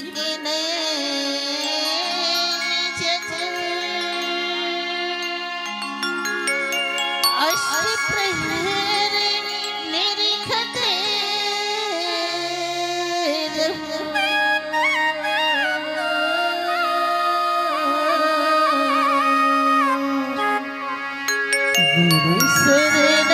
दीपक गुरु शरण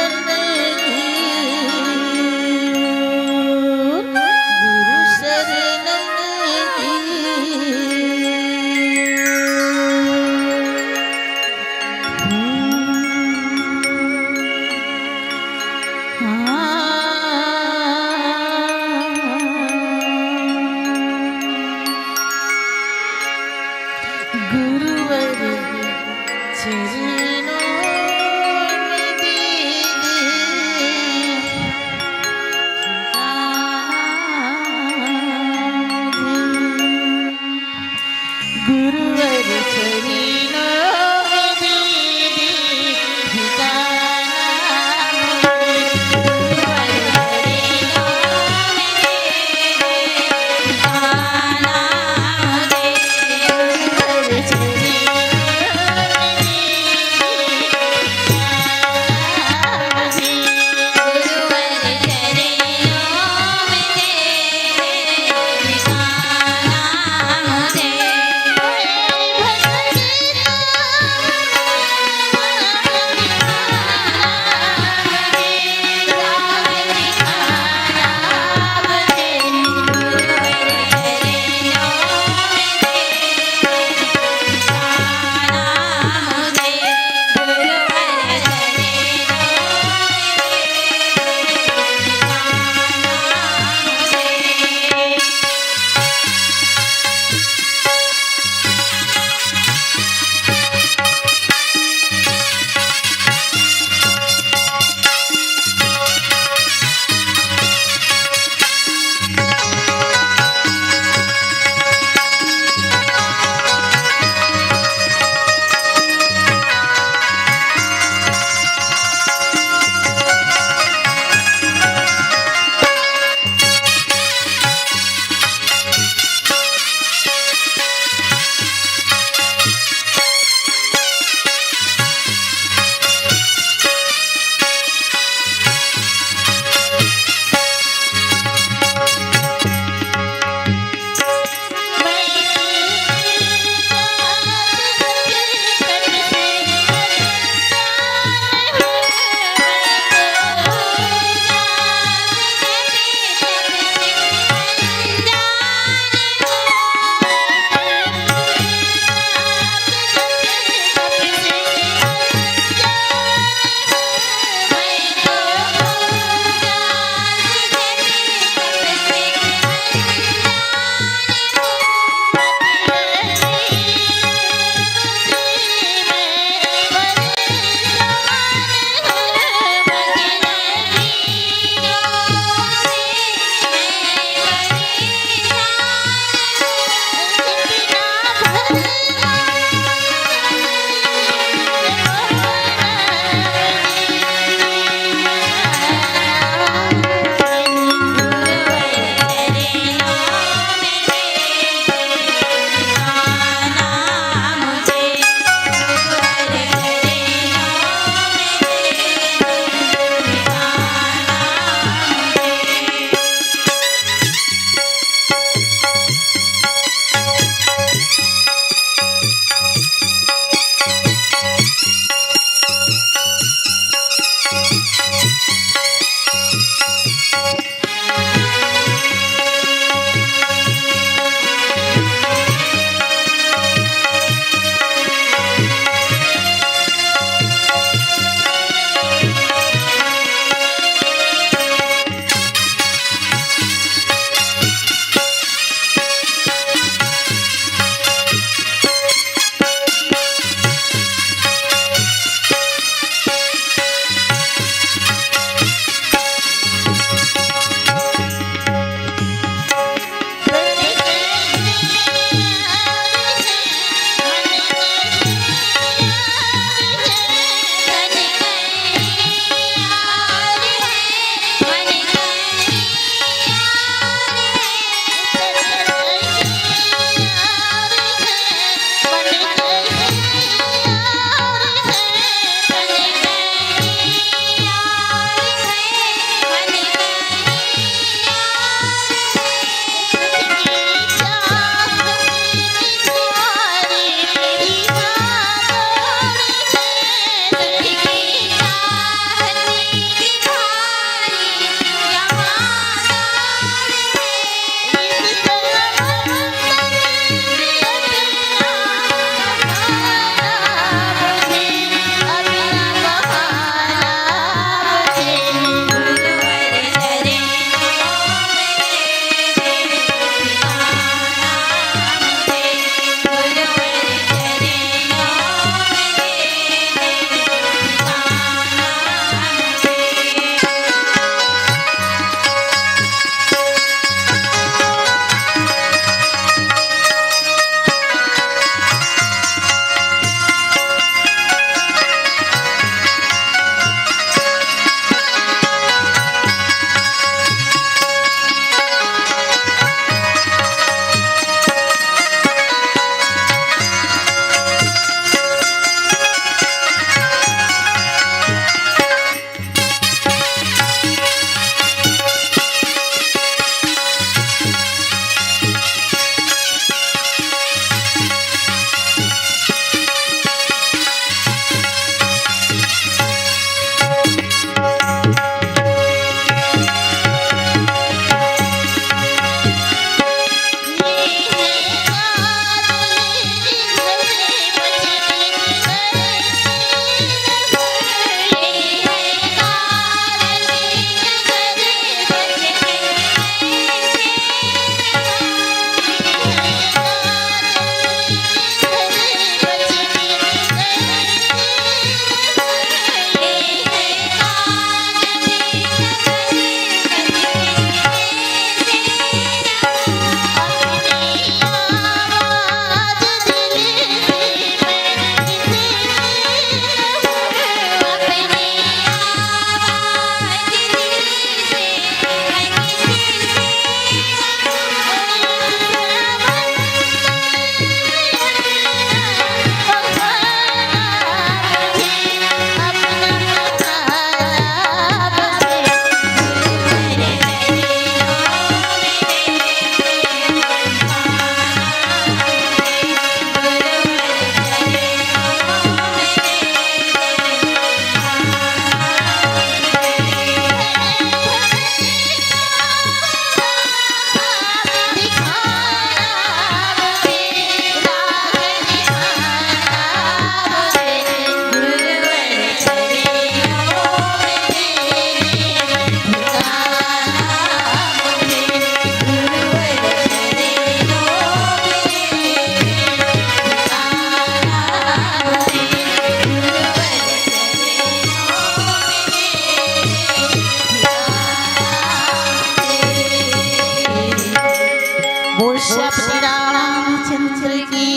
श्री रामचंद्र की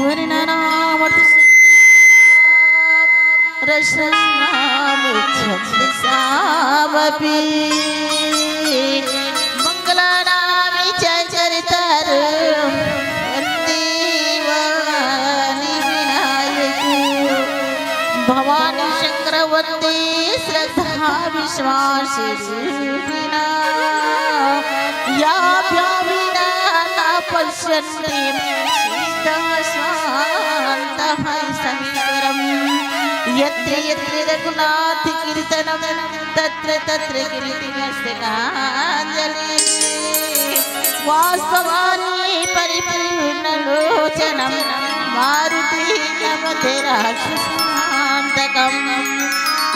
वर्णनामृत रसनामृतसावपि मंगलानामि चरितर देवानि विनायकी भवानी शंकरवती श्रद्धा विश्वास याभ्याविना न पश्यन्ति शान्तः समीकरम् यत्र यत्र रघुनाथ कीर्तनं तत्र तत्र कीर्तिमस्तकाञ्जलिः वाष्पवाणी परिपूर्णलोचनं मारुति नमते राक्षसान्तकम्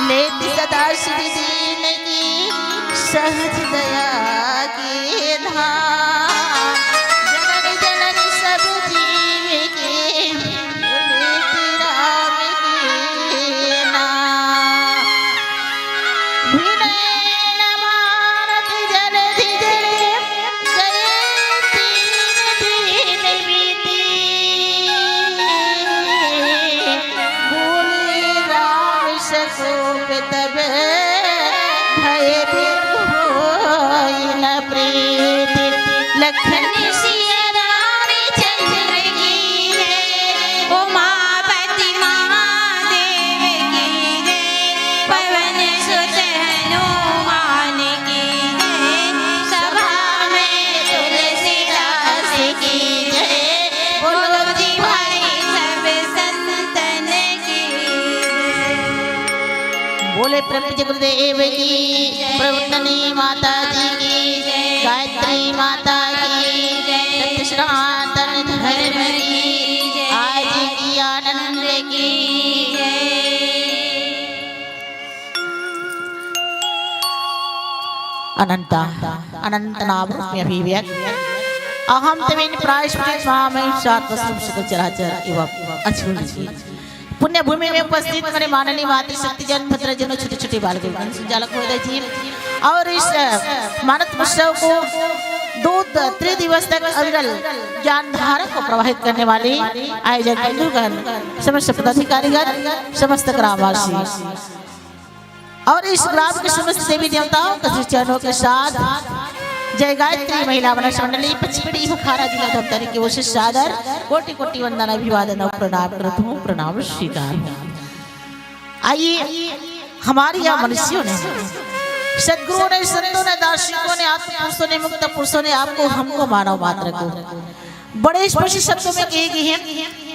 लेति सदा श्री दीन की सहज दया की धाम जननी जननी सब जीव के लेति राम की नाम विनयन मानति जलधि जले गए तीन दिन बीती बोले राम सकोप तब भय बिन प्रीति लखन सिया रामचंद्र की जय उमापति महादेव की जय पवन सुत हनुमान की जय सभा में तुलसीदास की जय बोलो जी भाई सब संतन की बोले प्रभु गुरुदेव की प्रवृत्तनी माता जी की जय गायत्री माता की जय सत्य सनातन धर्म की जय आज की आनंद की जय अनंत अनंत नाम अभिव्यक्त अहम तमेन प्रायश्चित महामय सात्वस्तुम सकल चराचर एवं अछूल पुण्य भूमि में उपस्थित हमारे माननीय मातृ शक्ति जन भद्र जनों छोटे छोटे बालक संचालक महोदय जी और इस मानव उत्सव को 3 दिवस तक अविरल ज्ञान धारा को प्रवाहित करने वाले आयोजक बंधुगण समस्त पदाधिकारीगण समस्त ग्रामवासी और इस ग्राम के समस्त देवी देवताओं के चरणों के साथ जय गायत्री महिला वनस मंडली पचमढ़ी बखारा जिला दफ्तर की ओर से सादर कोटि कोटि वंदन अभिवादन और प्रणाम करता हूँ प्रणाम स्वीकार। आइए हमारे यहाँ मनुष्यों ने सदगुरुओं ने संतों ने दार्शनिकों ने आत्म पुरुषों ने मुक्त पुरुषों ने आपको हमको मानव मात्र को बड़े स्पष्ट शब्दों में कहे गए हैं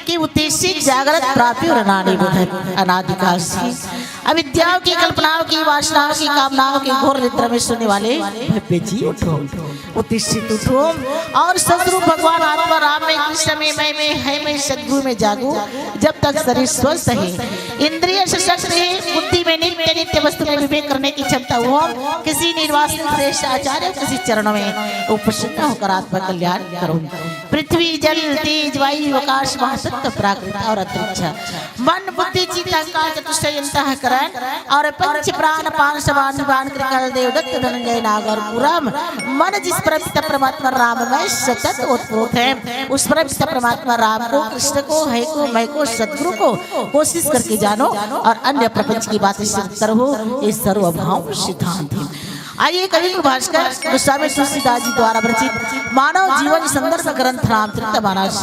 कि उद्देश्य जागृत प्राप्ति और अनादिकाल से अविद्याओं की कल्पनाओं की वासनाओं की कामनाओं की घोर निद्रा में सोने वाले भव्य जी उठो उत्तिष्ठित उठो और सदगुरु भगवान आत्मा राम में कृष्ण में मैं है मैं सदगुरु में जागू जब तक शरीर स्वस्थ है इंद्रिय सशक्त है बुद्धि में नित्य नित्य वस्तु में विवेक करने की क्षमता हो किसी निर्वासित श्रेष्ठ आचार्य किसी चरणों में उपस्थित होकर आत्मा कल्याण करो पृथ्वी जल तेज वायु आकाश महासत्व प्राकृत और अंतरिक्ष मन बुद्धि चित्त अहंकार चतुष्टय अंतःकरण और पंच प्राण पान समान निवान कृकल देवदत्त धनंजय नागर पुरम मन जिस परम परमात्मा राम में सतत उत्प्रोत है उस परम परमात्मा राम को कृष्ण को है को मैं को सदगुरु को कोशिश करके जानो और अन्य प्रपंच की बातें करो ये सर्वभाव सिद्धांत है। आइए कवि भास्कर गोस्वामी तुलसीदास जी द्वारा रचित मानव जीवन संदर्भ ग्रंथ रामचरितमानस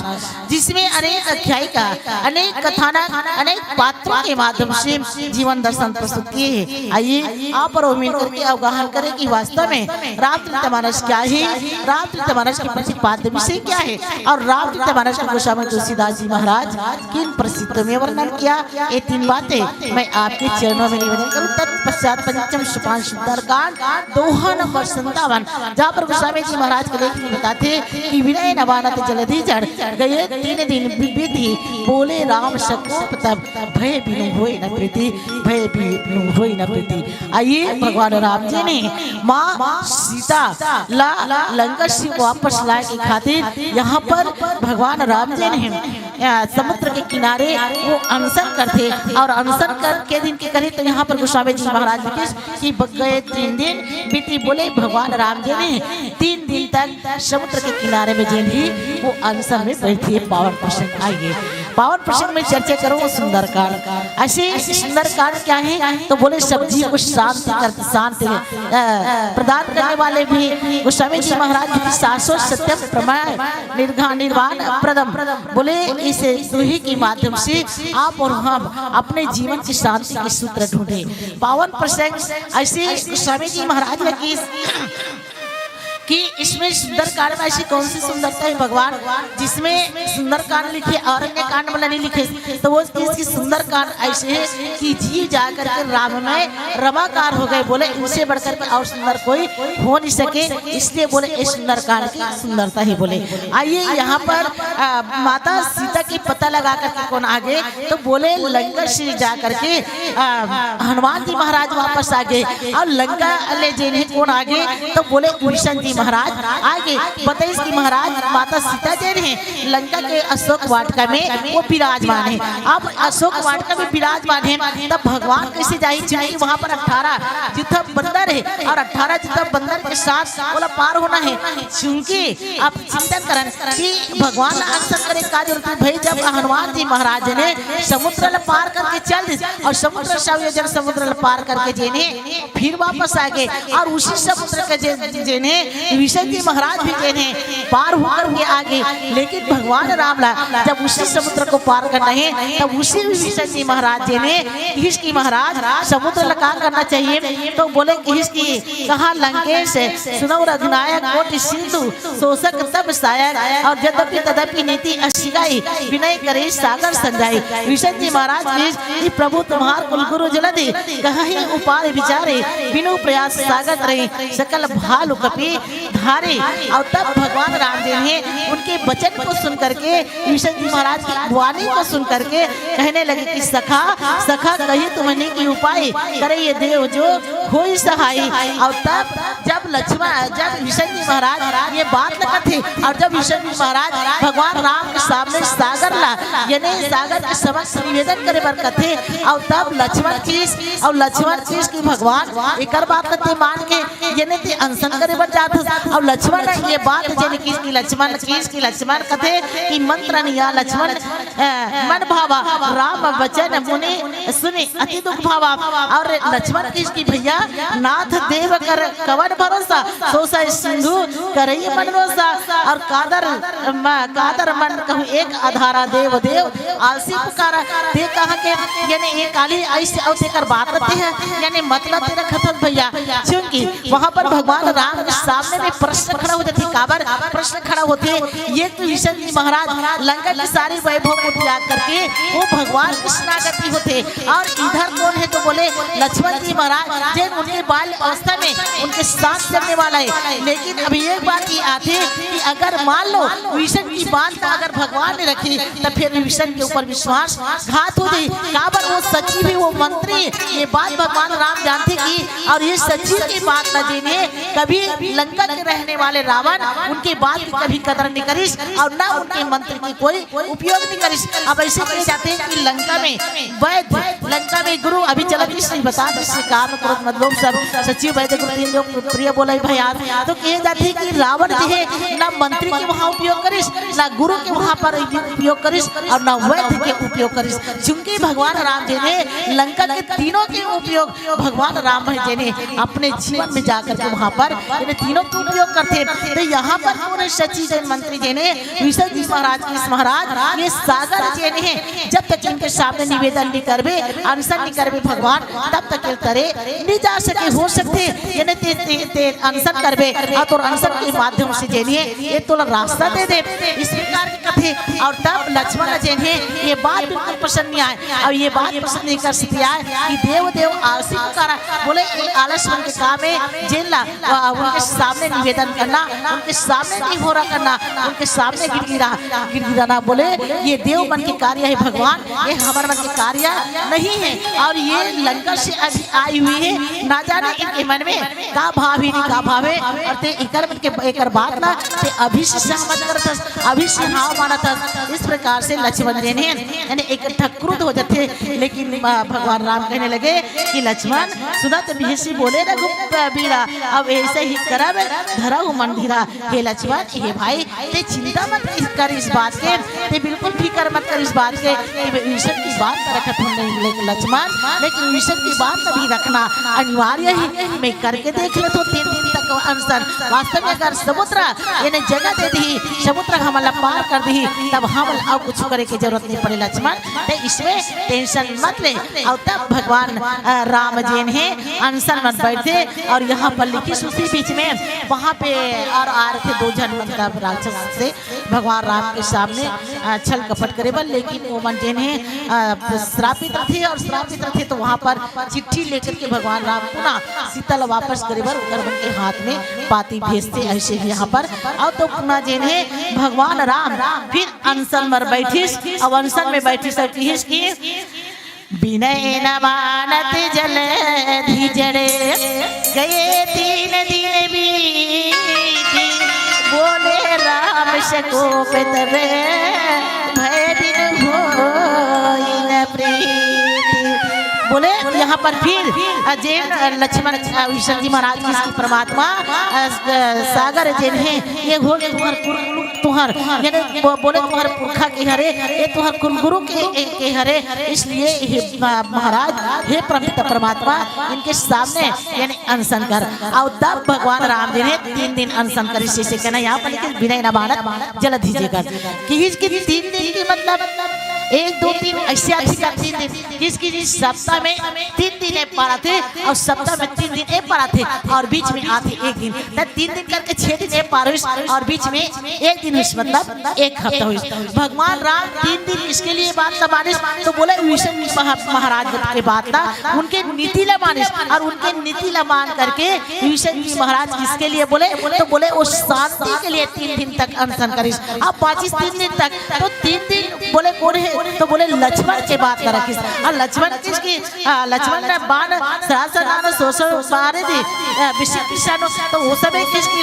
जिसमें अनेक अध्याय का अनेक कथानक अनेक पात्रों के माध्यम से जीवन दर्शन प्रस्तुत किए हैं। आइए आप और उम्मीद करके अवगाहन करें कि वास्तव में रामचरितमानस क्या है रामचरितमानस के प्रतिपाद्य विषय क्या है और रामचरितमानस को गोस्वामी तुलसीदास जी महाराज किन प्रसिद्ध में वर्णन किया ये 3 बातें मैं आपके चरणों में निवेदन करूँ। तत्पश्चात पंचम सोपान सुंदरकांड दोहा नंबर 57 जहाँ पर गोस्वामी जी महाराज के लेख में बताते कि विनय नवानत जलधि जड़ गए 3 दिन विधि बोले राम सकोप तब भय बिनु होय न प्रीति भय बिनु होय न प्रीति। आइए भगवान राम जी ने माँ सीता लंका से वापस लाए की खातिर यहाँ पर भगवान राम जी ने समुद्र के किनारे वो अनशन करते और अनशन कर के दिन के करे तो यहाँ पर गोस्वामी जी महाराज कि गए 3 दिन बीती बोले भगवान राम जी ने 3 दिन तक समुद्र के किनारे में जेली वो अनशन में बैठी है। पावन प्रसंग आइए, पावन प्रसंग में चर्चा करो सुंदरकांड। ऐसे सुंदरकांड क्या है तो बोले सब्जी को शांति प्रदान करने वाले भी गोस्वामी जी महाराज की शाश्वत सत्यम प्रमाण निर्वाण प्रदम बोले इस दुही के माध्यम से आप और हम अपने जीवन की शांति के सूत्र ढूंढे। पावन प्रसंग ऐसे गोस्वामी जी महाराज की कि इसमें सुंदरकांड में ऐसी कौन सी सुंदरता है भगवान जिसमें सुंदरकांड लिखे अरण्य कांड में नहीं लिखे। तो वो इसकी सुंदरकांड ऐसे है कि जी जाकर के राम में रमाकार हो गए। बोले इनसे बढ़कर के और सुंदर कोई हो नहीं सके, इसलिए बोले इस सुंदरकांड की सुंदरता ही बोले। आइए यहाँ पर माता सीता की पता लगा करके कौन आगे तो बोले लंका से जा करके हनुमान जी महाराज वापस आ गए और लंका ले जिन्हें कौन आगे तो बोले कृष्ण जी महाराज आगे बताइए कि महाराज माता सीता जी हैं लंका के अशोक वाटिका में वो विराजमान है। अब अशोक वाटिका में विराजमान है तब भगवान कैसे जाए क्योंकि वहाँ पर 18 जितना बंदर है और 18 जितना बंदर के साथ बोला पार होना है। क्योंकि आप चिंतन करें कि भगवान अनशन करे का जरूरत है भाई। जब हनुमान जी महाराज ने समुद्र पार करके चल और समुद्र समुद्र पार करके जेने फिर वापस आ गए और उसी समुद्र के जेने विष्णु जी महाराज भी जेने पार होकर के आगे। लेकिन भगवान राम जब उसी समुद्र को पार करना है तब उसी विष्णु जी महाराज जेने किसकी महाराज समुद्र लगा करना चाहिए। तो बोले किसकी कहा लंकेश सुनो रघुनायक कोटि सिंधु शोषक तब सायर और यद्यपि तदपि नीति अशिगाई विनय करे सागर संजाई। विष्णु जी महाराज की प्रभु तुम्हार कुलगुरु जलदि कहीं उपाय विचारे बिनु प्रयास सागत रहे सकल भालु कपि धारे। और तब भगवान राम जी ने उनके वचन को सुन करके विष्णु जी महाराज की वाणी को सुन करके कहने लगे कि सखा सखा कही तुमने की उपाय करे ये देव जो हो सहाय। और तब जब विष्णु जी महाराज ये बात लगा थे और जब विष्णु जी महाराज भगवान राम के सामने सागर ला यानी सागर के समक्ष निवेदन करे बर कथे और तब लक्ष्मण चीज की भगवान एक बात कथे मान के यानी ते अनशन करे बर जात और लक्ष्मण ये बात जने की लक्ष्मण कथे कि मंत्र निया लक्ष्मण मन भावा राम वचन मुनि सुने अति दुख भावा। और लक्ष्मण की भैया नाथ देव कर कवन भरोसा सोसा सिंधु करई मन रोसा और कादर मन कहूँ एक आधारा देव आलसी पुकारा ते कहा के यानी एक काली ऐसे औसे कर बात करते हैं यानी मतलब तेरा खत्म भैया। क्योंकि वहाँ पर भगवान राम के सामने में प्रश्न खड़ा होते थे। काबर प्रश्न खड़ा होते ये तो विष्णु जी महाराज लंका की सारी वैभव को त्याग करके वो भगवान कृष्णागति होते और इधर कौन है तो बोले लक्ष्मण जी महाराज जिन उनके बाल अवस्था में उनके साथ चलने वाला है। लेकिन अभी एक बात ये आती कि अगर मान लो विष्णु की बात का अगर भगवान ने रखी तो फिर विष्णु के ऊपर विश्वास घात हो गई। काबर वो सच्ची भी वो मंत्री ये बात भगवान राम जानते की और ये सच्ची की बात न जीने कभी लंका के रहने वाले रावण उनकी बात की कभी कदर नहीं करिस और न उनके मंत्र की कोई उपयोग नहीं करिस। अब ऐसे कहे जाते हैं कि लंका में वैद्य लंका में गुरु अभी चला बता काम क्रोध मतलब सब सचिव वैद्य गुरु प्रिय बोला भाई यार तो कहे जाते हैं कि रावण जो है न मंत्री के वहाँ उपयोग करिस न गुरु के वहाँ पर उपयोग करिस और न वैद्य के उपयोग करिस। चूंकि भगवान राम जी ने लंका के तीनों के उपयोग भगवान राम जी ने अपने जीवन में जाकर के वहाँ पर तीनों के उपयोग करते। तो यहाँ पर पूरे सची जैन मंत्री जी ने विष्णु जी महाराज ये सागर जी ने जब तक इनके सामने निवेदन नहीं करबे अनशन नहीं करबे भगवान तब तक करे नहीं जा सके हो सकते यानी ते अनशन करबे और अनशन के माध्यम से जेने ये तो रास्ता दे दे इस प्रकार की कथे। और तब लक्ष्मण जी ने ये बात बिल्कुल पसंद नहीं आए और ये बात पसंद नहीं कर सकती आए कि देव आलसी पुकारा बोले आलस मन के काम है जेला उनके सामने निवेदन करना उनके सामने नहीं हो रहा करना उनके सामने गिड़गिड़ाना बोले ये देव मन के कार्य है भगवान ये हमारे मन के कार्य नहीं है। और ये लंका से अभी आई हुई है ना जाने इनके मन में का भाव ही नहीं का भावे और ते इकर मन के एकर बात ना ते अभी से सहमत करत अभी से हाव मानत। इस प्रकार से लक्ष्मण जी ने यानी एक ठक्रुत हो जाते। लेकिन भगवान राम कहने लगे कि लक्ष्मण सुनत भी बोले रघु अबीरा अब ऐसे ही करब धरऊ मंदिरा। हे लक्ष्मण हे भाई ते चिंता मत कर इस बात के, ते बिल्कुल फिक्र मत कर इस बात के। विषय की बात रखत हूँ लक्ष्मण, लेकिन विषय की बात भी रखना अनिवार्य ही। मैं करके देख ले तो 3 दिन तक अनशन। वास्तव में अगर समुद्र यानी जगह दे दी, समुद्र हमला पार कर दी, तब हम अब कुछ करे की जरूरत नहीं पड़े लक्ष्मण। तो इसमें टेंशन मत ले। और तब भगवान राम जी ने अनशन में बैठे और यहाँ पर लिखी उसी बीच में वहाँ पे और आ रहे थे 2 जन मतलब राक्षस से भगवान राम के सामने छल कपट करे बल। लेकिन वो मन जी ने श्रापित थे और श्रापित थे, तो वहाँ पर चिट्ठी लेकर के भगवान राम पुनः शीतल वापस करे बल उधर के हाथ में पाती भेजते ऐसे ही यहाँ पर। और तो पुनः जी ने भगवान राम फिर अनशन में बैठी। अब अनशन में बैठी सब की विनय न मानत जल धीजड़े गए 3 दिन बीती। बोले राम शकोप तबे भय दिन होई न प्रीति। बोले यहाँ पर फिर जैन लक्ष्मण विष्णु जी महाराज की परमात्मा सागर जैन है ये हो तुहर यानी बोले तुहर पुरखा के हरे, ये तुहर कुलगुरु के हरे। इसलिए महाराज हे परमात्मा इनके सामने यानी अनशन कर। और तब भगवान राम जी ने 3 दिन अनशन कर। इसी से कहना यहाँ पर विनय न मानत जल धीजे कर कि इसकी 3 दिन की मतलब 1 2 3 ऐसे अच्छी का 3 दिन जिसकी जिस सप्ताह में 3 दिन एक पारा थे और सप्ताह में 3 दिन एक पारा थे और बीच में आते 1 दिन। तब 3 दिन करके 6 दिन एक पारा हुई और बीच में 1 दिन हुई, मतलब 1 हफ्ता हुई। भगवान राम 3 दिन किसके लिए बात न मानिस, तो बोले विष्णु महाराज के बात ना उनके नीति ला मानिस। और उनके नीति ला मान करके विष्णु जी महाराज किसके लिए बोले, तो बोले वो शांति के लिए 3 दिन तक अनशन करिस। अब 3 दिन तक तो 3 दिन बोले कौन है, तो बोले लक्ष्मण के बात कर रखिस। और लक्ष्मण किसकी लक्ष्मण ने बाण सहस्र सोसो मारे थे विषाणु, तो वो सब किसकी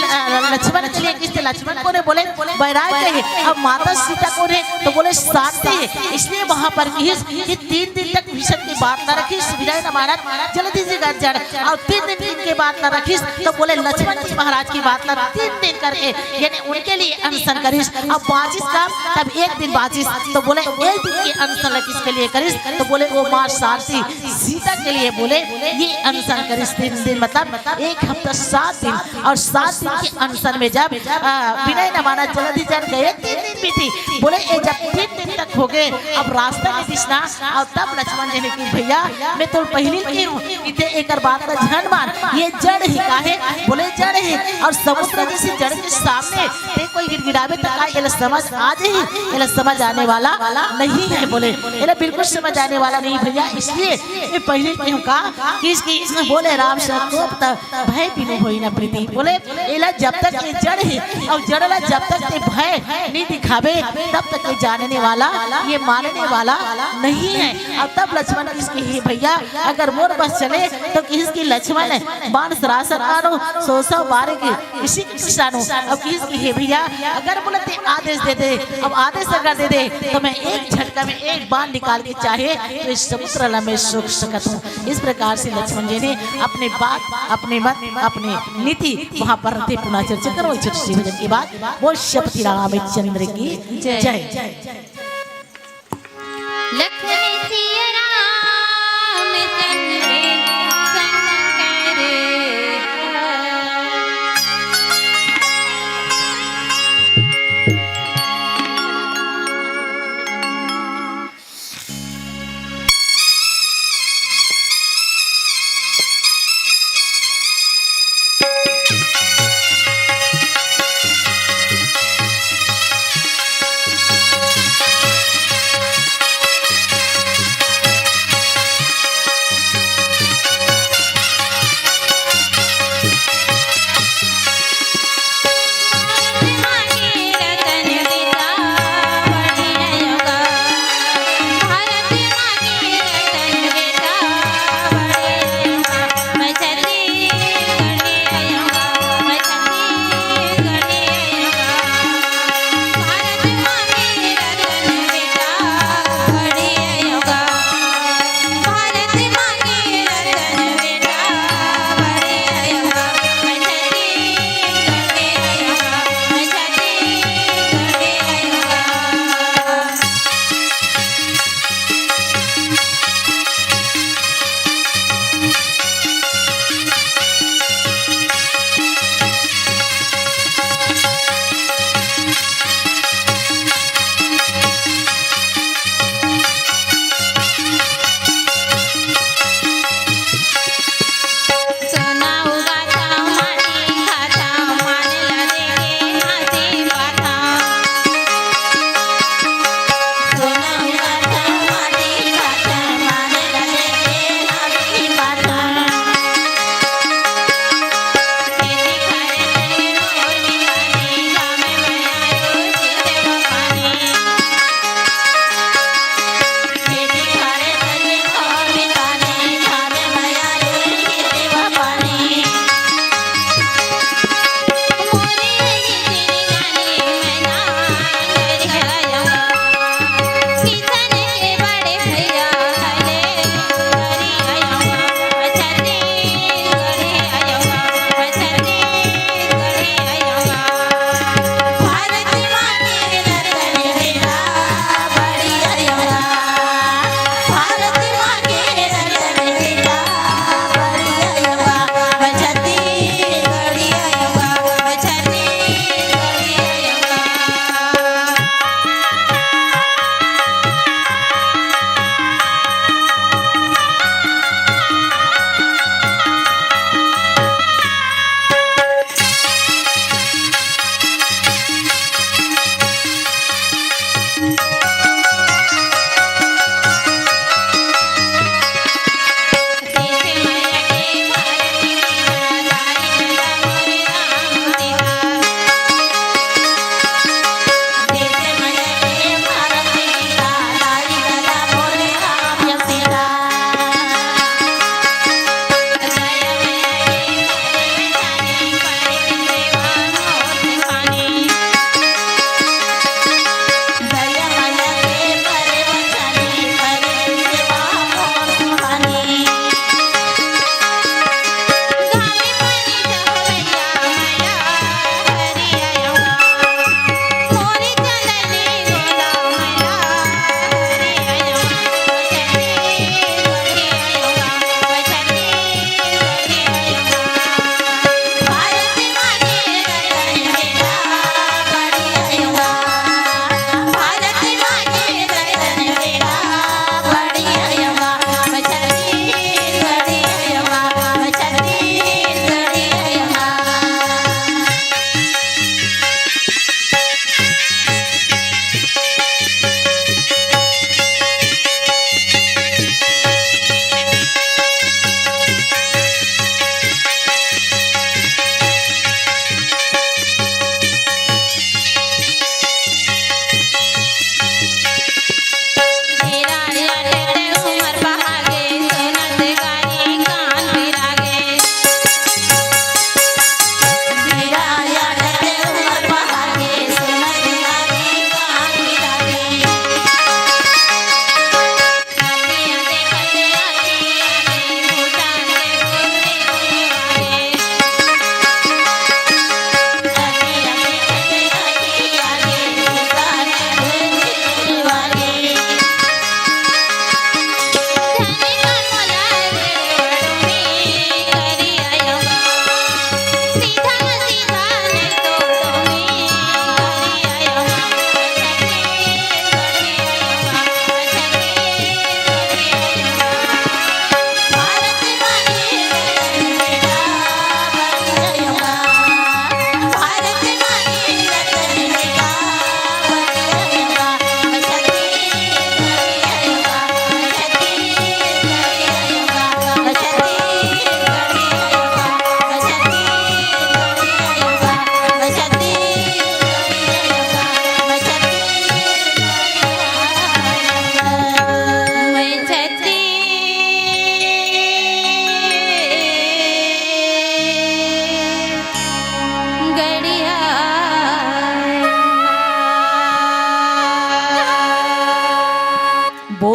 लक्ष्मण के लिए किसके लक्ष्मण को ने बोले बैराग है। अब माता सीता को ने तो बोले शांति है। इसलिए वहां पर कि 3 दिन तक विषण की बात न रखी, विनय न मानत जल्दी से घर जड़। और 3 दिन के बात न रखिस, तो बोले लक्ष्मण जी महाराज की बात न 3 दिन करके यानी उनके लिए अनशन करिस। अब 25 का तब 1 दिन बाचिस, तो बोले 1 दिन के अनशन किसके लिए करिस, तो बोले वो माँ शांति सीता के लिए बोले ये अनशन करिस 3 दिन मतलब 1 हफ्ता 7 दिन। और 7 दिन के अनशन में जब विनय न माना जल्दी जन गए 3 दिन भी थी, बोले जब 3 दिन तक हो गए अब रास्ता में दिशना। और तब लक्ष्मण जी ने की भैया मैं तो पहले की हूँ इतने एक बात का ध्यान मान, ये जड़ ही का है, बोले जड़ है। और समुद्र जैसी जड़ के सामने कोई गिड़गिड़ावे तक ये समझ आ जाए, ये समझ आने वाला नहीं है। बोले ये बिल्कुल समझ आने वाला नहीं भैया। इसलिए मैं पहले क्यों कहा कि इसमें बोले राम से भय भी नहीं होई ना प्रीति। बोले एला जब तक ये जड़ है और जड़ला जब तक ये भय नहीं दिखावे तब तक ये जानने वाला ये मानने वाला नहीं है। और तब लक्ष्मण किसकी ही भैया अगर मोर बस चले तो किसकी लक्ष्मण बाण सरासर आनो 100 बारे के इसी किसानो। अब किसकी है भैया अगर बोले आदेश दे दे, अब आदेश अगर दे दे तो मैं एक झटका में 1 बाण निकाल के चाहे तो इस समुद्र में सूख सकत हूँ। इस प्रकार से लक्ष्मण जी ने अपने बात अपने मत अपने नीति वहां पर रहते पुनः चर्चा करो। छोटी सी भजन के बाद वो शपथी रामचंद्र की जय।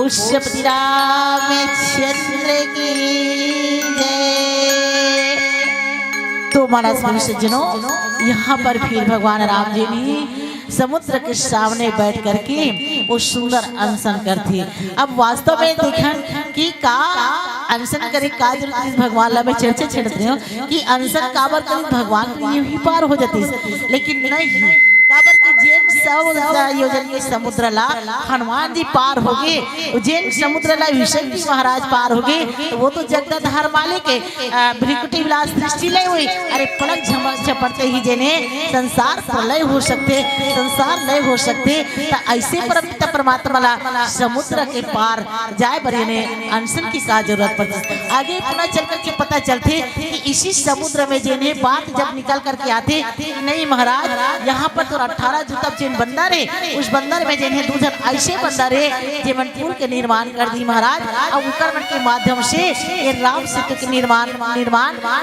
पुष्पति रामचंद्र की जय। तो मानस मनुष्य जनों, यहाँ पर फिर भगवान राम जी ने समुद्र के सामने बैठ करके वो सुंदर अनशन करती। अब वास्तव में देखा कि का अनशन करे का जरूरत भगवान ला में चर्चा छेड़ते हो कि अनशन काबर करे भगवान को यूं ही पार हो जाती, लेकिन नहीं काबर के जैन सब योजन के समुद्र ला हनुमान जी पार हो गए, जैन समुद्र ला विष्णु जी महाराज पार हो गए, तो वो तो जगदधार मालिक के भ्रिकुटी विलास दृष्टि ले हुई। अरे पलक झमक झपड़ते ही जेने संसार प्रलय हो सकते, संसार लय हो सकते, तो ऐसे परम परमात्मा ला समुद्र के पार जाए बरे ने अनशन की का जरूरत पड़ती। आगे पुनः चल करके पता चलते कि इसी समुद्र में जेने बात जब निकल करके आते, नहीं महाराज यहाँ पर तो 18 जुतब जिन बंदर है, उस बंदर में जिन्हें दूसर ऐसे बंदर है जीवन पुल के निर्माण कर दी महाराज, और उकरमण के माध्यम से ये राम सेतु के निर्माण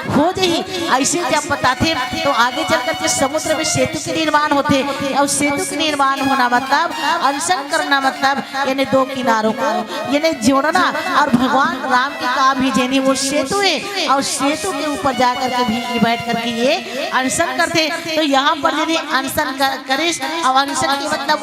हो जाए। ऐसे जब बताते तो आगे चल करके समुद्र में सेतु के निर्माण होते, और सेतु के निर्माण होना मतलब अनशन करना मतलब यानी दो किनारों को यानी जोड़ना, और भगवान राम के काम ही जेनी वो सेतु है, और सेतु के ऊपर जाकर के भी बैठ करके ये अनशन करते। तो यहाँ पर यदि अनशन करिस, और अनशन के मतलब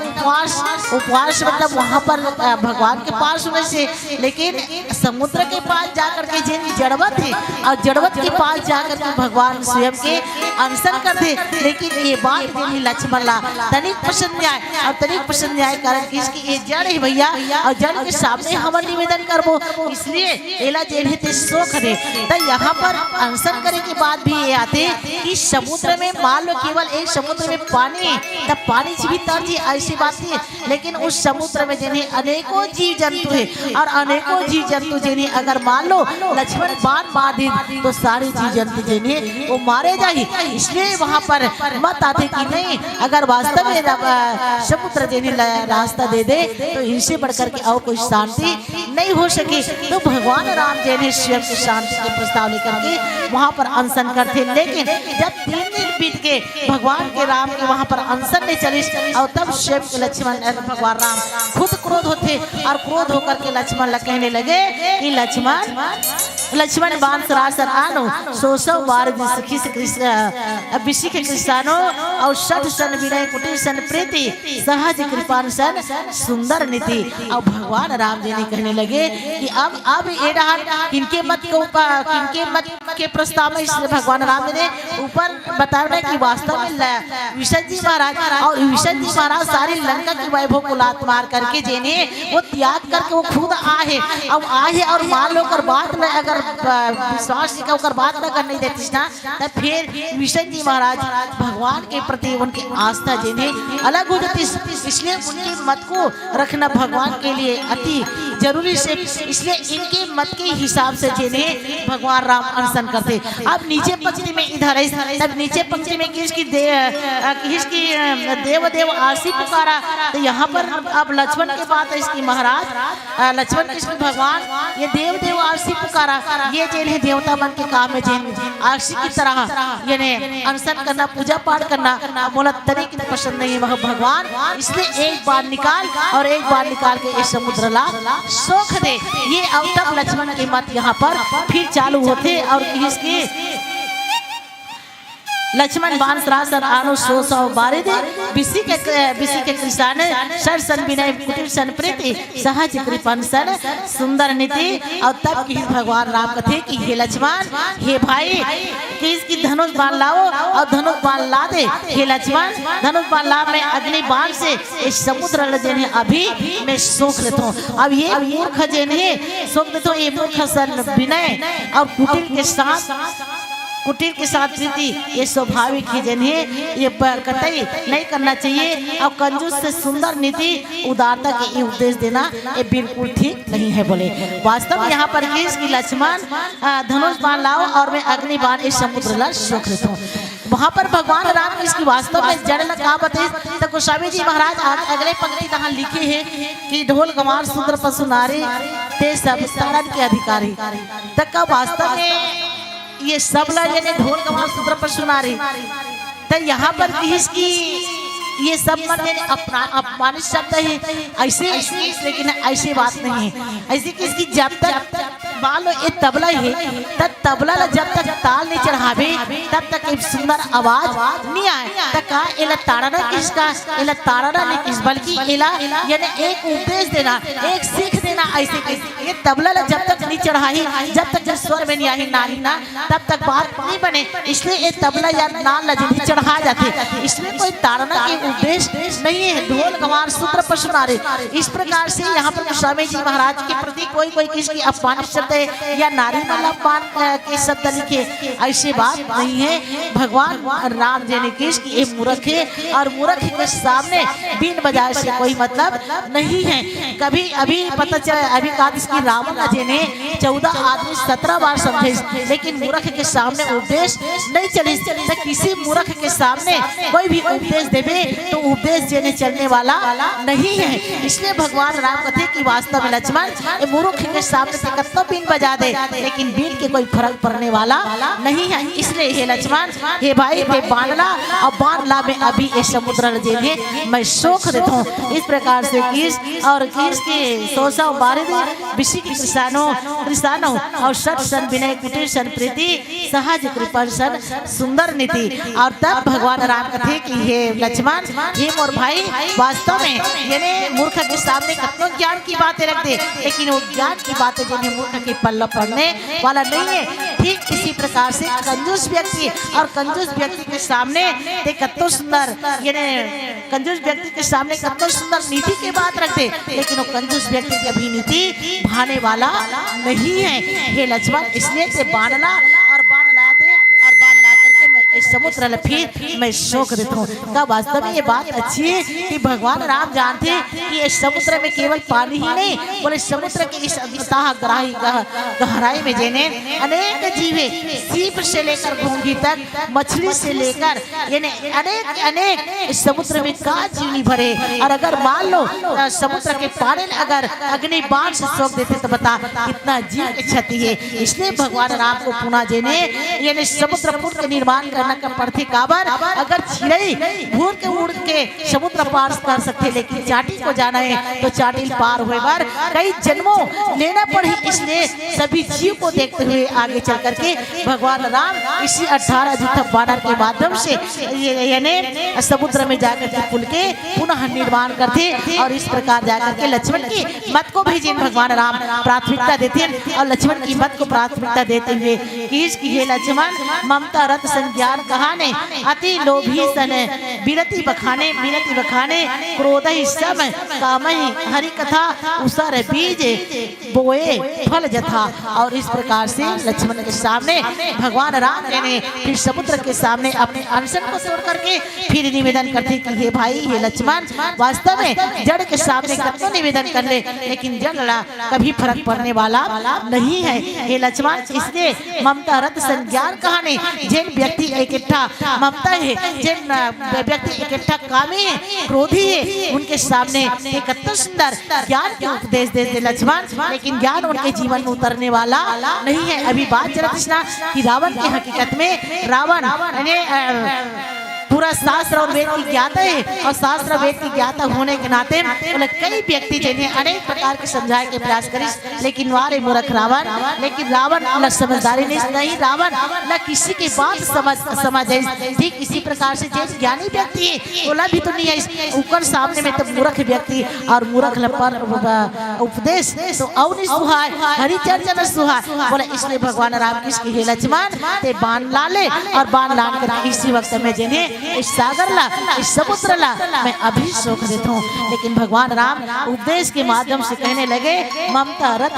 उपवास मतलब वहाँ पर भगवान के पास होने से, लेकिन समुद्र के पास जाकर के जिन जड़वत है, और जड़वत के पास जाकर के भगवान स्वयं के अनशन करते। लेकिन ये बात जिन लक्ष्मण ला तनिक पसंद आए, और तनिक पसंद आए कारण कि इसकी ये जड़ है भैया, और जड़ के सामने हम निवेदन करबो, इसलिए एला जेन है शोक है। तो यहाँ पर अनशन करे के बाद भी ये आते कि समुद्र में मान लो केवल एक समुद्र में पानी, तब पानी से भी तर जी ऐसी बात नहीं, लेकिन उस समुद्र में जिन्हें अनेकों जीव जंतु है, और अनेकों जीव जंतु जिन्हें अगर मान लो लक्ष्मण बाण मार दे तो सारे जीव जंतु जिन्हें वो मारे जाए। इसलिए वहाँ पर मत आते कि नहीं अगर वास्तव में समुद्र जिन्हें रास्ता दे दे तो इनसे बढ़कर के और कोई शांति नहीं हो सके। तो भगवान राम जी ने स्वयं की शांति के प्रस्ताव लेकर के वहाँ पर अनशन करते, लेकिन जब 3 दिन बीत के भगवान के राम के वहाँ पर अनशन में चली, और तब स्वयं के लक्ष्मण भगवान राम खुद क्रोध होते, और क्रोध होकर के लक्ष्मण कहने लगे कि लक्ष्मण बाण सरासर आनो 100 बार विषि के कृष्णानो, और 60 सन विनय कुटिर सन प्रीति सहज कृपान सन सुंदर नीति। और भगवान राम जी ने कहने लगे कि अब ये किनके मत के प्रस्ताव में इसलिए भगवान राम जी ने ऊपर बताया कि वास्तव में विष्णु जी महाराज, और विष्णु जी महाराज सारी लंका की वैभव को लात मार करके जेने वो त्याग करके वो खुद आए, अब आए और मान लो कर बात न अगर विश्वास कर बात न करने देती ना, तब फिर विष्णु जी महाराज भगवान के प्रति उनकी आस्था जिन्हें अलग हो जाती, इसलिए उनके मत को रखना भगवान के लिए अति जरूरी से, इसलिए इनके मत के हिसाब से जिन्हें भगवान राम अनशन करते। अब नीचे पंक्ति में इधर है, तब नीचे पंक्ति में किसकी देव आरसी पुकारा, तो यहाँ पर अब लक्ष्मण के बात है इसकी महाराज लक्ष्मण कृष्ण भगवान ये देव आरसी पुकारा, ये जेल है देवता मन के काम में जेन आरसी की तरह यानी अनशन करना पूजा पाठ करना बोला तरीके पसंद नहीं वह भगवान, इसलिए एक बार निकाल और एक बार निकाल के इस समुद्र ला सोख दे। ये अब तक लक्ष्मण के मत यहाँ पर फिर चालू होते, और इसके लक्ष्मण बाण सरासर आनो 100 बारे दे बिसी के कृष्ण सर सन विनय कुटिर सन प्रीति सहज कृपन सन सुंदर नीति। और तब की भगवान राम कथे कि हे लक्ष्मण हे भाई कि इसकी धनुष बाण लाओ, और धनुष बाण ला दे हे लक्ष्मण, धनुष बाण ला मैं अग्नि बाण से इस समुद्र जिन्हें अभी मैं सोख लेता हूँ। अब ये मूर्ख जिन्हें सोख लेता हूँ, ये मूर्ख सन विनय और कुटिर के साथ प्रीति ये स्वाभाविक ही जिन्हें ये कतई नहीं करना चाहिए, और कंजूस से सुंदर नीति उदारता के उपदेश देना ये बिल्कुल ठीक नहीं है। बोले वास्तव में यहाँ पर की लक्ष्मण धनुष बाण लाओ और मैं अग्नि बाण इस समुद्र ला सोख लेता हूँ। वहाँ पर भगवान राम इसकी वास्तव में जड़ कहा बताए, तो गोस्वामी जी महाराज अगले पंक्ति यहाँ लिखे हैं कि ढोल गंवार शूद्र पशु नारी ते सब तारण के अधिकारी, तक का वास्तव में ये सब ला ढोल गंवार शूद्र पशु नारी, तो यहाँ पर ये सब मन में अपना अपमानित शब्द है ऐसे, लेकिन ऐसी बात नहीं है। ऐसी किसकी जब तक मान लो ये तबला है, तब तबला जब तक ताल नहीं चढ़ावे तब तक एक सुंदर आवाज नहीं आए। तक का एला ताड़ना किसका, एला ताड़ना नहीं किस, बल्कि एला यानी एक उपदेश देना, एक सीख देना। ऐसे ये तबला जब तक नहीं चढ़ाई, जब तक स्वर में नहीं आई नारी ना, तब तक बात नहीं बने। इसलिए ये तबला या नाल नहीं चढ़ा जाते, इसमें कोई ताड़ना के उद्देश्य नहीं है। ढोल गवार सूत्र पर सुनारे, इस प्रकार से यहाँ पर स्वामी जी महाराज के प्रति कोई किसकी अपमानित शब्द है या नारी वाला अपमान के शब्द लिखे, ऐसी बात नहीं है। भगवान राम जी ने किस की मूर्ख है और मूर्ख के सामने बीन बजाए से कोई मतलब नहीं है। कभी अभी पता चला, अभी कहा इसकी रावण जी ने 14 आदमी 17 बार समझे, लेकिन मूर्ख के सामने उपदेश नहीं चले। तो किसी मूर्ख के सामने कोई भी उपदेश देवे तो उपदेश देने चलने वाला नहीं है। इसलिए भगवान राम कहते कि वास्तव में लक्ष्मण मूर्ख के सामने से कत्तो बीन बजा दे, लेकिन बीन के कोई फर्क पड़ने वाला नहीं है। इसलिए हे लक्ष्मण, हे भाई, हे बानला और बानला में अभी ये समुद्र जेने मैं सोख देता हूँ। इस प्रकार से किस और किस के सोसा बारे विषय की कृषानो और सत सन विनय कुटीर सन प्रीति सहज कृपा सन सुंदर नीति। और तब भगवान राम कहते कि हे लक्ष्मण, हे मोर भाई, वास्तव में यानी मूर्ख के सामने कितनों ज्ञान की बातें रख दे, लेकिन वो ज्ञान की बातें जिन्हें मूर्ख के पल्ला पड़ने वाला नहीं है। ठीक इसी प्रकार से कंजूस व्यक्ति और कंजूस व्यक्ति के सामने कितनों सुंदर यानी कंजूस व्यक्ति के सामने कितनों सुंदर नीति की बात रख दे, लेकिन वो कंजूस व्यक्ति की अभी नीति भाने वाला नहीं है। हे लक्ष्मण, इसलिए से बानला और बान ला दे और बान ला करके मैं इस समुद्र फिर मैं शोक देता हूँ। का वास्तव में ये बात अच्छी है कि भगवान राम जानते हैं कि इस समुद्र में केवल पानी ही नहीं, बोले समुद्र के इस गहराई में जेने अनेक जीवे, सीप से लेकर घोंगी तक, मछली से लेकर यानी अनेक इस समुद्र में का जीवनी भरे। और अगर मान लो समुद्र के पानी अगर अग्नि बाण से सोख देते तो बता कितना जीव की क्षति है। इसलिए भगवान राम को पुनः जेने यानी समुद्र पुट के निर्माण करना का प्रति काबर, अगर चिड़ई भूर के उड़ के समुद्र पार कर सकते, लेकिन चाटी को जाना है तो चाटी पार हुए बार कई जन्मों लेना पड़े। इसलिए सभी जीव को देखते हुए आगे चल करके भगवान राम इसी 18 युद्ध बानर के माध्यम से यानी समुद्र में जाकर के पुल के पुनः निर्माण करते और इस प्रकार जाकर के लक्ष्मण की मत को भी जिन भगवान राम प्राथमिकता देते हैं और लक्ष्मण की मत को प्राथमिकता देते हुए कि हे लक्ष्मण, ममता रत संज्ञान कहाने अति लोभी सन विरति बखाने क्रोध ही सम कामहि हरि कथा उसर बीज बोए फल जथा। और इस प्रकार से लक्ष्मण के सामने भगवान राम ने फिर समुद्र के सामने अपने अनशन को छोड़ करके फिर निवेदन करते कि हे भाई, हे लक्ष्मण, वास्तव में जड़ के सामने कितना निवेदन कर ले, लेकिन जड़ कभी फर्क पड़ने वाला नहीं है। हे लक्ष्मण, इसलिए ममता रत संज्ञान कहानी जिन व्यक्ति इकट्ठा ममता है, जिन व्यक्ति इकट्ठा कामी है, क्रोधी है, उनके सामने कितना सुंदर ज्ञान के उपदेश देते लक्ष्मण, लेकिन ज्ञान उनके जीवन में उतरने वाला नहीं है। अभी बात चलती कि रावण की हकीकत में रावण पूरा शास्त्र और वेद की ज्ञाता है और शास्त्र वेद की ज्ञाता होने के नाते कई व्यक्ति जिन्हें अनेक प्रकार के समझाए के प्रयास करी, लेकिन वारे मूर्ख रावण, लेकिन रावण न समझदारी नहीं, रावण न किसी की बात समझ ठीक इसी प्रकार से जैसे ज्ञानी व्यक्ति है बोला भी तो नहीं है, ऊपर सामने में तो मूर्ख व्यक्ति और मूर्ख पर उपदेश तो और सुहाय हरिचर्चा न सुहाय बोला। इसलिए भगवान राम किसकी हे लक्ष्मण ते बाण लाले और बाण लान कर इसी वक्त में जिन्हें इस सागर ला, इस समुद्र ला मैं अभी सोख देता हूँ। लेकिन भगवान राम उपदेश के माध्यम से कहने लगे ममता रत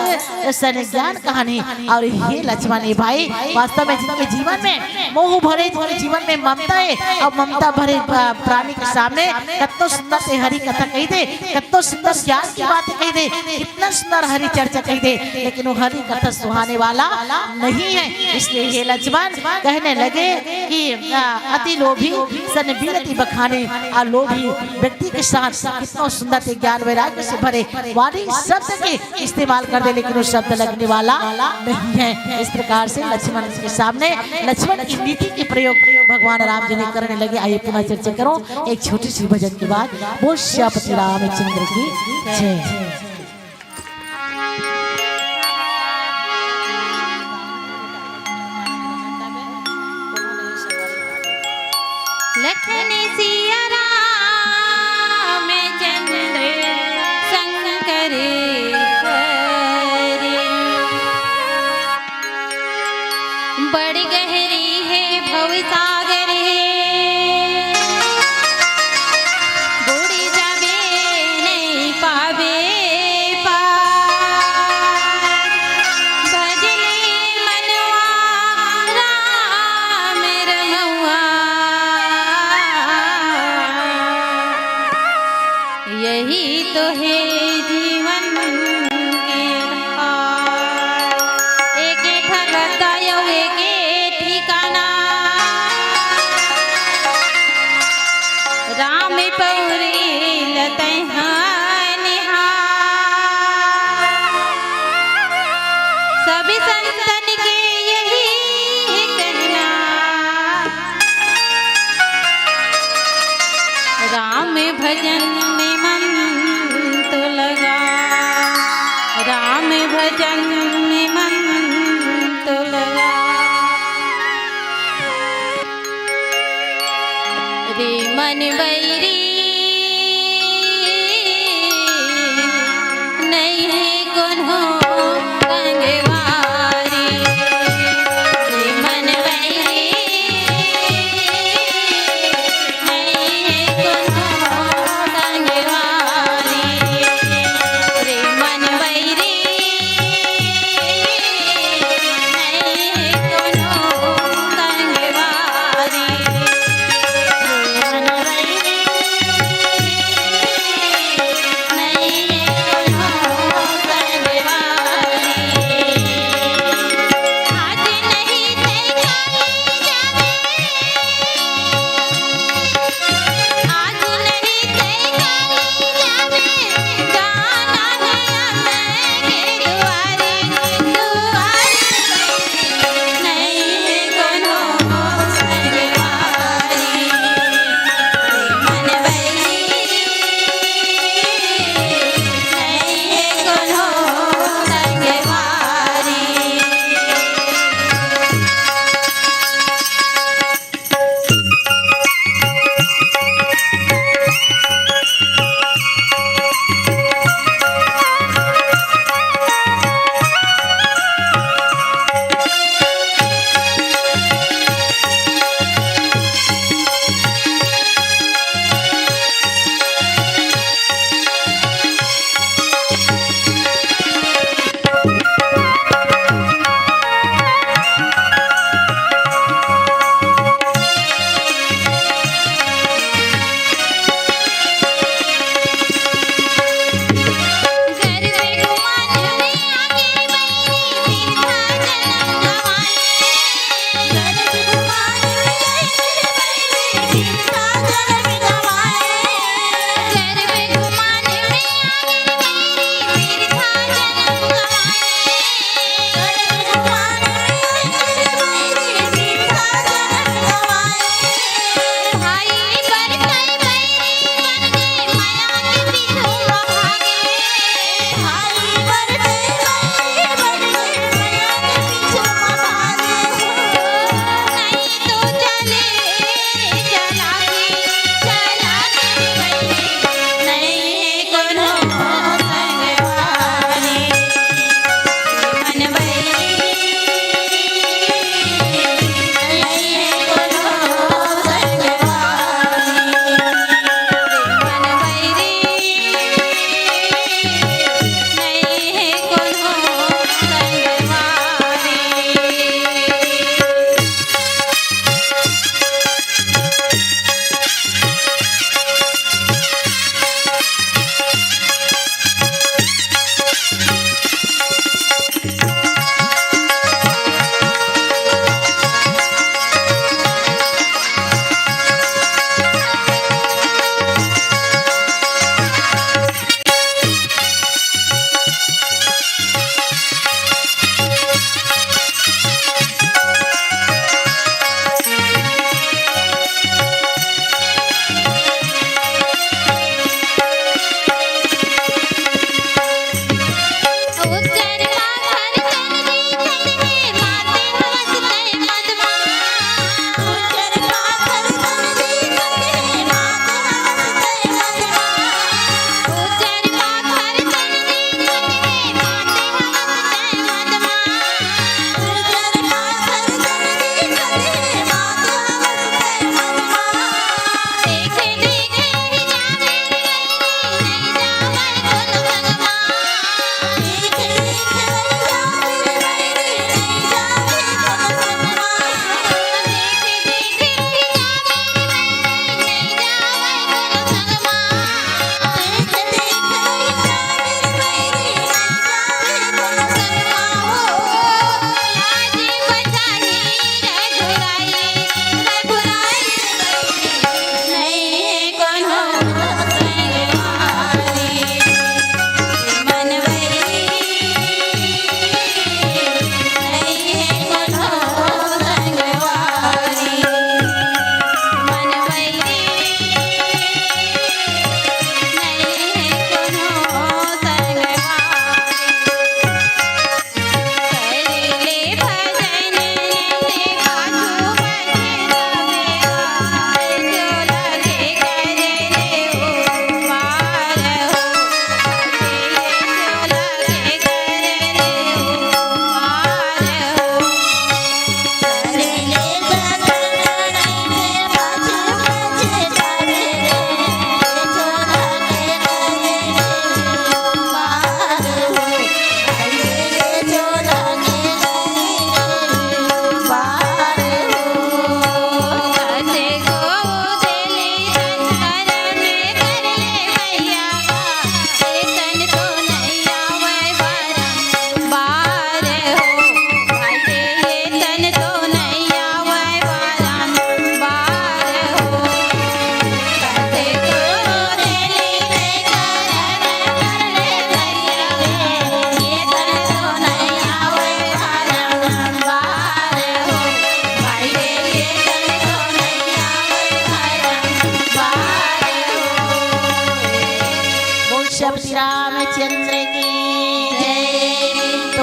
संज्ञान कहानी। और ये लक्ष्मण ये भाई, वास्तव में जिनके जीवन में मोह भरे, जिनके जीवन में ममता है और ममता भरे प्राणी के सामने कितना सुंदर से हरि कथा कही दे, कितना सुंदर ज्ञान की बातें कही दे, कितना सुंदर हरि चर्चा कही दे, लेकिन वो हरि कथा सुहाने वाला नहीं है। इसलिए ये लक्ष्मण कहने लगे कि अति लोभी सन बीरती बखाने आ लोभी व्यक्ति के साथ कितना सुंदर थे ज्ञान वैराग्य से भरे वाणी शब्द के इस्तेमाल कर दे, लेकिन वो शब्द लगने वाला नहीं है। इस प्रकार से लक्ष्मण के सामने लक्ष्मण की नीति के प्रयोग भगवान राम जी ने करने लगे। आइए पुनः चर्चा करो एक छोटी सी भजन के बाद। बोल श्यापति रामचंद्र की जय। लखन सिया रामचंद्र शंकर हरे, बड़ गहरी है भव सागर है, बुड़ जावे नहीं पावे पार, भजले मनवा राम रमवा, यही तो है जीवन के धार, एक ठगता यो एक ठिकाना, राम पौरी लतै सभी संतन के यही कहना, राम भजन में मन तो लगा, राम भजन में मन तो लगा, रे मन बैरी नहीं है कोन्हो गंगवारी, रे मन बैरी नहीं है कोन्हो गंगवारी, रे मन बैरी नहीं है कोन्हो गंगवारी, नहीं है कोन्हो गंगवारी।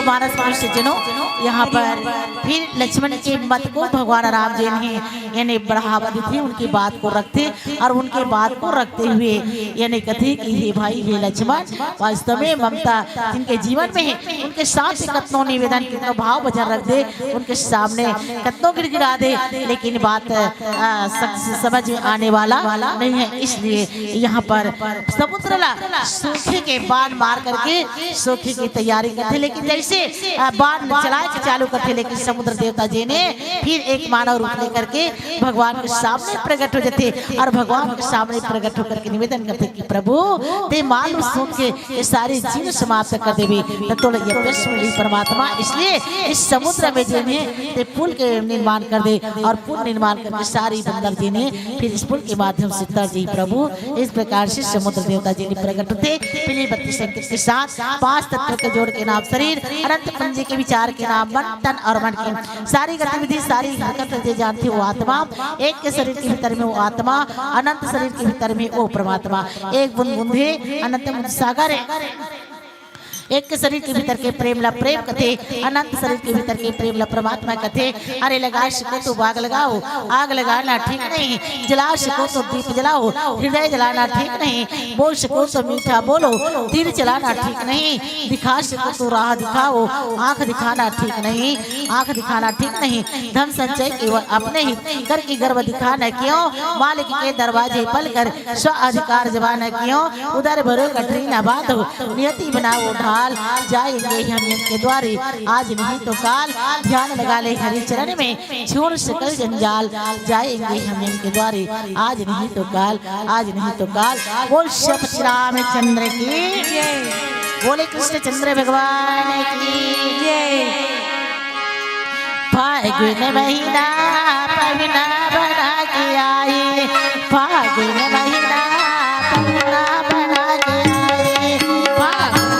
मानस मनुष्य जनों यहाँ पर फिर लक्ष्मण के मत को भगवान राम जी ने यानी बढ़ावा दी थी, उनकी बात को रखते और उनके बात को रखते हुए यानी कहते कि हे भाई हे लक्ष्मण, वास्तव में ममता जिनके जीवन में है उनके साथ कतनों निवेदन कितनों भाव वचन रख दे, उनके सामने कतनों गिड़गिड़ा दे, लेकिन बात समझ में आने वाला नहीं है। इसलिए यहाँ पर समुद्र सूखे के बाण मार करके सूखे की तैयारी करते, लेकिन जैसे बाण चलाए के चालू करते, लेकिन समुद्र देवता जी ने फिर एक मानव रूप लेकर के भगवान के सामने प्रकट हो जाते और भगवान के सामने प्रकट होकर के निवेदन करते कि प्रभु ते मालूम सुन के ये सारी जीव समाप्त कर देवे तो ये प्रश्न परमात्मा, इसलिए इस समुद्र में जी ने ते पुल के निर्माण कर दे और पुल निर्माण करके सारी बंदर जी ने फिर इस पुल के माध्यम से तर जी प्रभु। इस प्रकार से समुद्र देवता जी ने प्रकट होते पीली बत्ती संकेत के साथ 5 तत्व के जोड़ के नाम शरीर, अनंत पंजे के विचार के नाम मन, तन और मन की सारी गतिविधि सारी हरकत जो जानती वो आत्मा, एक के शरीर के भीतर में वो आत्मा, अनंत शरीर के भीतर में वो परमात्मा, एक बूंद बूंदे अनंत सागर है, एक के शरीर के भीतर के प्रेम ला प्रेम कथे, अनंत शरीर के भीतर के प्रेम ला परमात्मा कथे। अरे लगा सको तो आग लगाओ, आग लगाना ठीक नहीं, जला सको तो दीप जलाओ, हृदय जलाना ठीक नहीं, बोल सको तो मीठा बोलो, तीर चलाना ठीक नहीं, दिखा सको तो राह दिखाओ, आंख दिखाना ठीक नहीं, आंख दिखाना ठीक नहीं, धन संचय केवल अपने ही कर की गर्व दिखाना क्यों, मालिक के दरवाजे पल कर स्व अधिकार जबाना क्यों, उधर भरो कटरी न बांधो, नियति बनाओ ढाल, जाएंगे हम इनके द्वारे आज नहीं तो काल, ध्यान लगा ले हरि चरण में छोड़ सकल जंजाल, जाएंगे हम इनके द्वारे आज नहीं तो काल, आज नहीं तो काल। बोल श्री रामचंद्र की जय, बोले कृष्ण चंद्र भगवान की जय। फागुन महीना पवना बना के आए, फागुन महीना पवना बना के आए, फागुन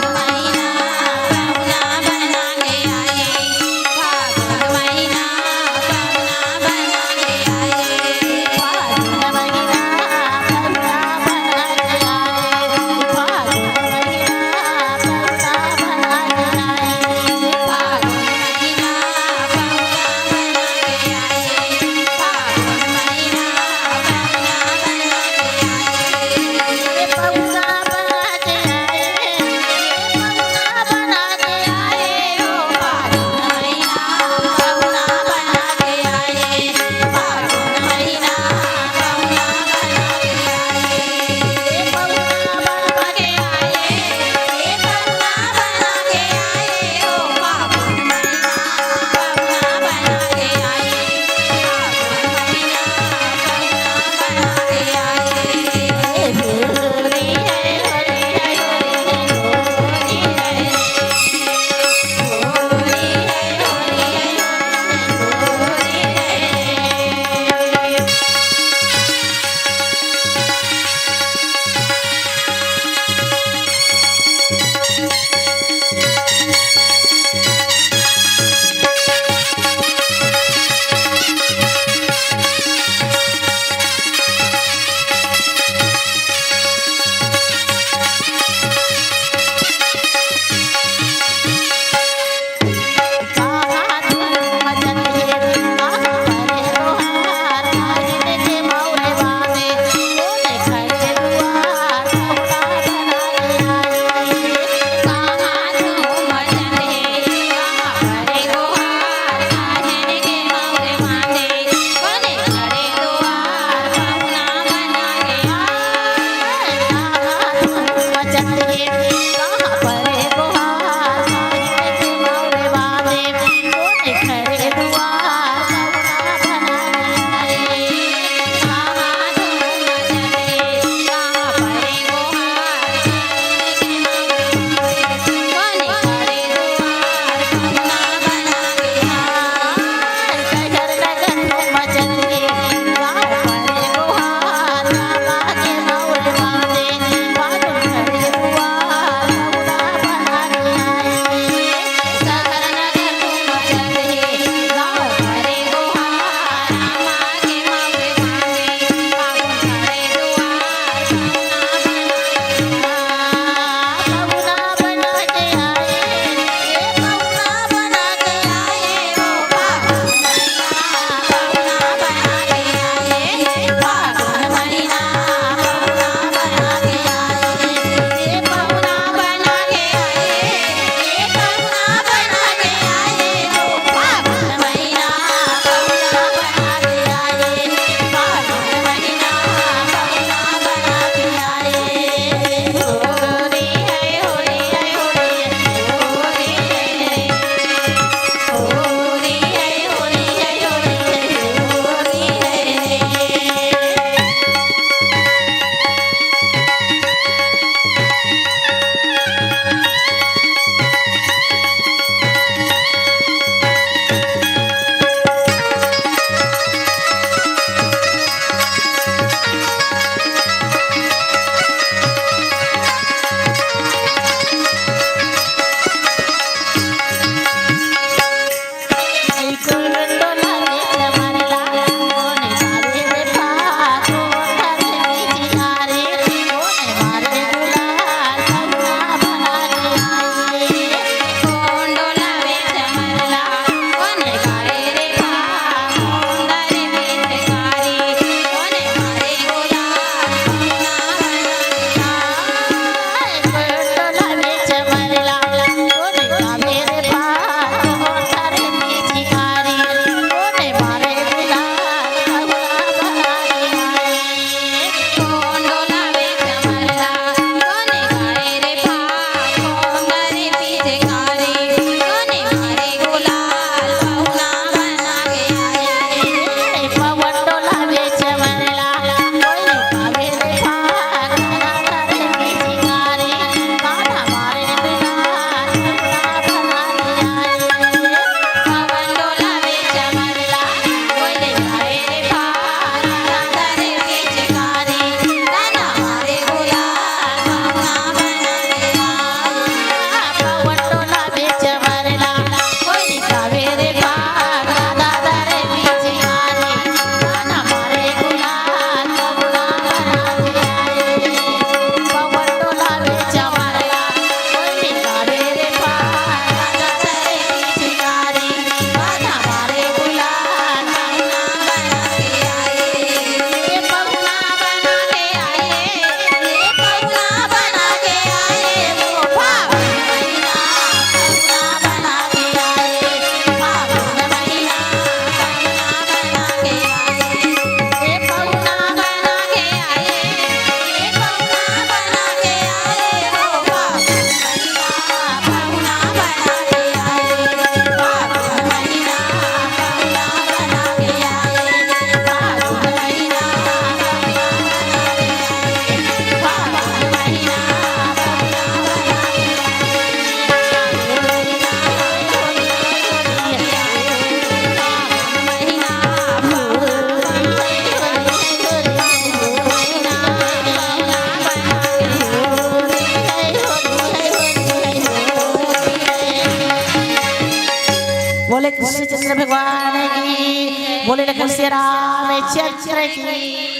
बोले श्री रामचंद्र की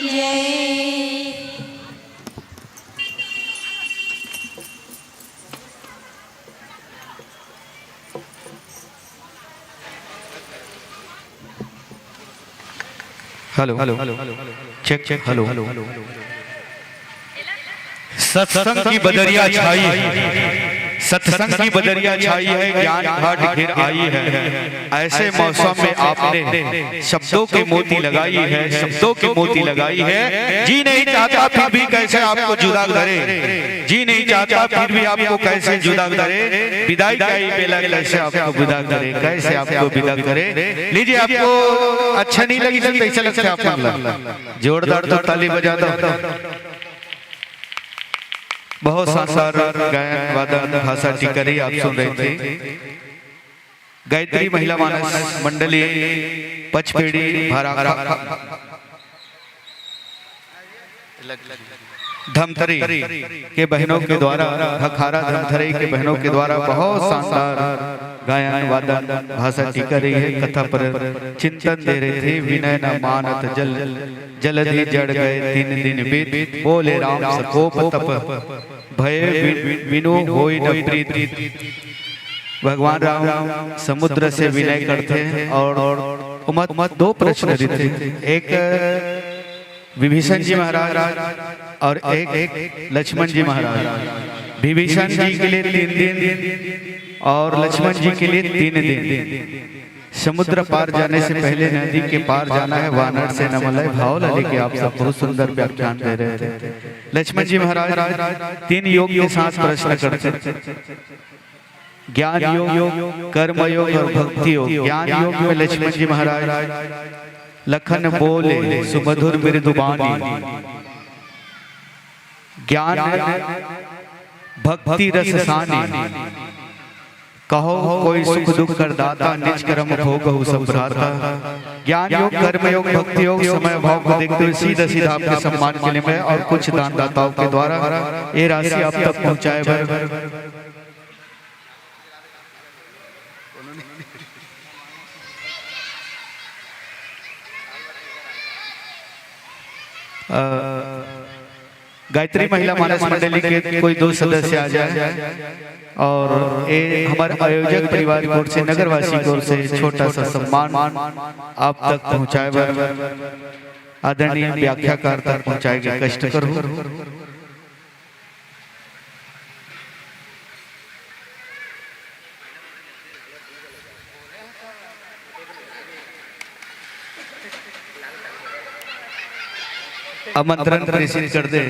जय। हेलो चेक चेक हेलो सत्संग की बदरिया छाई है, सत्संग की बदरिया छाई है, ज्ञान घाट घिर आई है। ऐसे मौसम में आपने शब्दों के मोती लगाई है, शब्दों के मोती लगाई है। जी नहीं चाहता फिर भी कैसे आपको जुदा करे, जी नहीं चाहता फिर भी आपको कैसे जुदा करे। विदाई का ही बेला कैसे आपको विदा करे, कैसे आपको विदा करे। लीजिए, आपको अच्छा नहीं लगी तो कैसे लगता है आपको? जोरदार तो ताली बजा दो। बहुत शानदार गायन वादन भाषा टिकरी आप सुन रहे थे। गायत्री महिला मानस मंडली पचपेड़ी भारा धमतरी के बहनों के द्वारा, हखारा धमतरी के बहनों के द्वारा बहुत शानदार गायन वादन भाषा टिका रही है। कथा पर चिंतन दे रहे थे। विनय न मानत जल जलधि जड़ गए 3 दिन बीत, बोले राम सकोप तप भय विनु होई न प्रीत। भगवान राम समुद्र से विनय करते हैं और उमत 2 प्रश्न देते हैं। एक विभीषण जी महाराज और एक लक्ष्मण जी महाराज। विभीषण जी के लिए 3 दिन और लक्ष्मण जी के लिए 3 दिन। समुद्र पार जाने से पहले नदी के पार जाना है, वानर से न मलय भाव लेके आप सब बहुत सुंदर व्याख्यान दे रहे थे। लक्ष्मण जी महाराज 3 योग के साथ प्रश्न करते, ज्ञान योग, कर्म योग और भक्ति योग। ज्ञान योग में लक्ष्मण जी महाराज लखन बोले सुमधुर मृदुबानी, ज्ञान भक्ति रस सानी, कहो कोई सुख दुख कर दाता, निज कर्म भोगहु सब भ्राता। ज्ञान योग, कर्म योग, भक्ति योग समय भाव को देखते हुए सीधा सीधा आपके सम्मान के लिए मैं और कुछ दान दाताओं के द्वारा ये राशि आप तक पहुंचाए। गायत्री महिला मानस मंडली के कोई 2 सदस्य आ जाए और ये हमारे आयोजक परिवार की ओर से, नगरवासी की ओर से छोटा सा सम्मान आप तक पहुंचाए। आदरणीय व्याख्याकार तक पहुंचाएगा, कष्ट करो। आमंत्रण प्रेषित कर दे।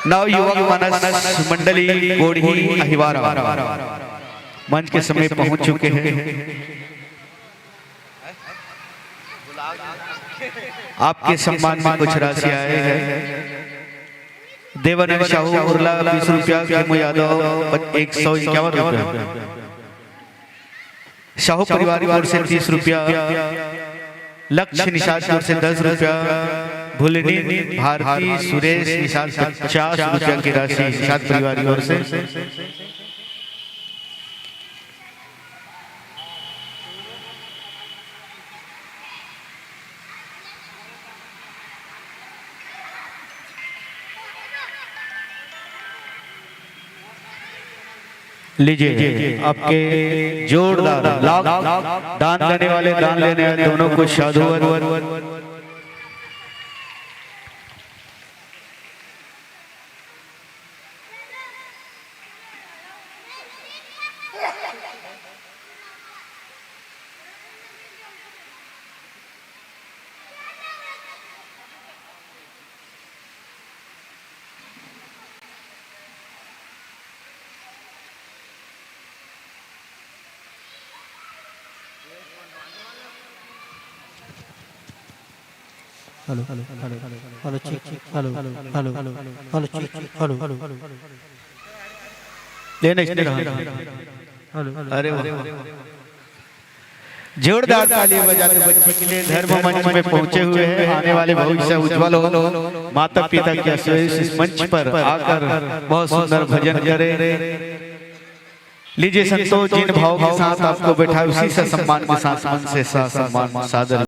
नव युवक मानस मंडली गोड़ी अहिवारा मंच के समय पहुंच चुके हैं। आपके सम्मान में कुछ राशि आए हैं। देवानंद शाहू उर्ला 20 रुपया, खेमू यादव 151 रुपया, शाहू परिवार की ओर से 30 रुपया, लक्ष्य निषाद की ओर से 10 रुपया, भुलनी भारती सुरेश निषाद 50 रुपया की राशि निषाद परिवार की ओर से। लीजिए, आपके जोरदार लाख दान देने वाले, दान लेने वाले दोनों को साधुवाद। Hello hello hello hello check check hello hello hello hello check check hello hello लेने इसने रहा हेलो अरे जोरदार तालियां बजाते बच्चे के लिए धर्म मंच में पहुंचे हुए हैं। आने वाले भविष्य उज्जवल हो। माता पिता के आशीर्वाद इस मंच पर आकर बहुत सुंदर भजन करे। लीजिए संतोष, जिन भाव के साथ आपको बैठा उसी से सम्मान के साथ मन से सम्मान सादर